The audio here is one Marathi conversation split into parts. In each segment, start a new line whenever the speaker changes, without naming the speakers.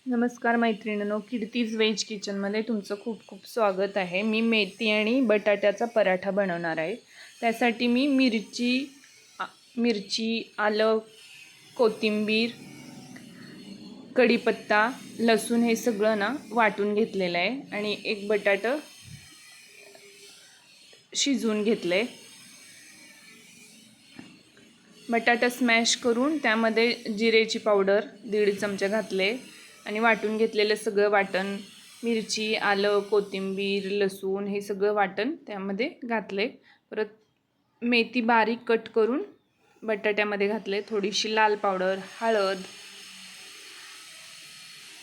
नमस्कार मैत्रिणींनो, कीर्तीज व्हेज किचनमध्ये तुमचं खूप खूप स्वागत आहे. मी मेथी आणि बटाट्याचा पराठा बनवणार आहे. त्यासाठी मी मिरची, आलं, कोथिंबीर, कढीपत्ता, लसूण हे सगळं वाटून घेतलेलं आहे आणि एक बटाटं शिजवून घेतलं आहे. बटाटा स्मॅश करून त्यामध्ये जिरेची पावडर 1.5 चमचा घातले आणि वाटून घेतलेलं सगळं वाटण, मिरची, आलं, कोथिंबीर, लसूण हे सगळं वाटण त्यामध्ये घातले. परत मेथी बारीक कट करून बटाट्यामध्ये घातले. थोडीशी लाल पावडर, हळद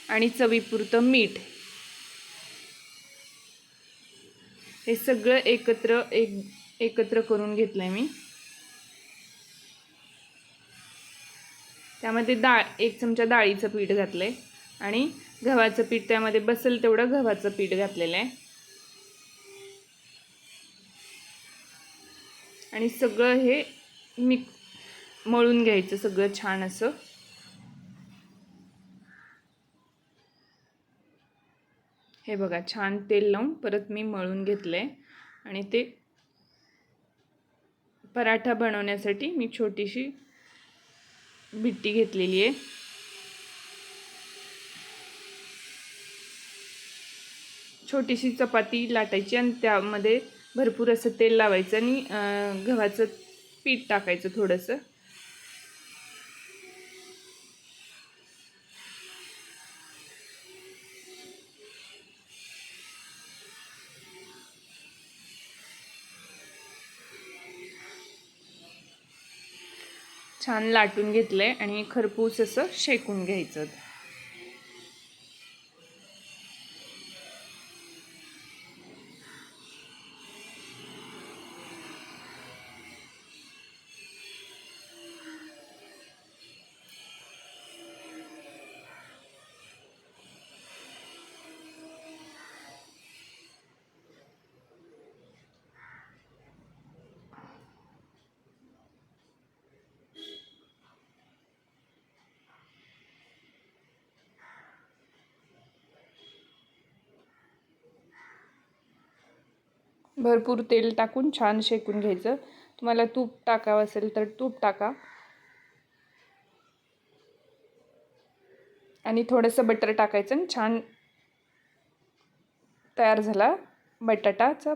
आणि चवीपुरतं मीठ हे सगळं एकत्र करून घेतलंय मी. त्यामध्ये 1 चमचा डाळीचं पीठ घातलंय आणि गव्हाचं पीठ त्यामध्ये बसेल तेवढं गव्हाचं पीठ घातलेलं आहे आणि सगळं हे मळून घ्यायचं सगळं छान असं. हे बघा, छान तेल लावून परत मी मळून घेतलंय आणि ते पराठा बनवण्यासाठी मी छोटीशी बिट्टी घेतलेली आहे. छोटीशी चपाती लाटायची आणि त्यामध्ये भरपूर असं तेल लावायचं आणि गव्हाचं पीठ टाकायचं थोडंसं. छान लाटून घेतलंय आणि खरपूस असं शेकून घ्यायचं. भरपूर तेल टाकून छान शेकून घ्यायचं. तुम्हाला तूप टाकावं असेल तर तूप टाका आणि थोडंसं बटर टाकायचं आणि छान तयार झाला बटाटाचा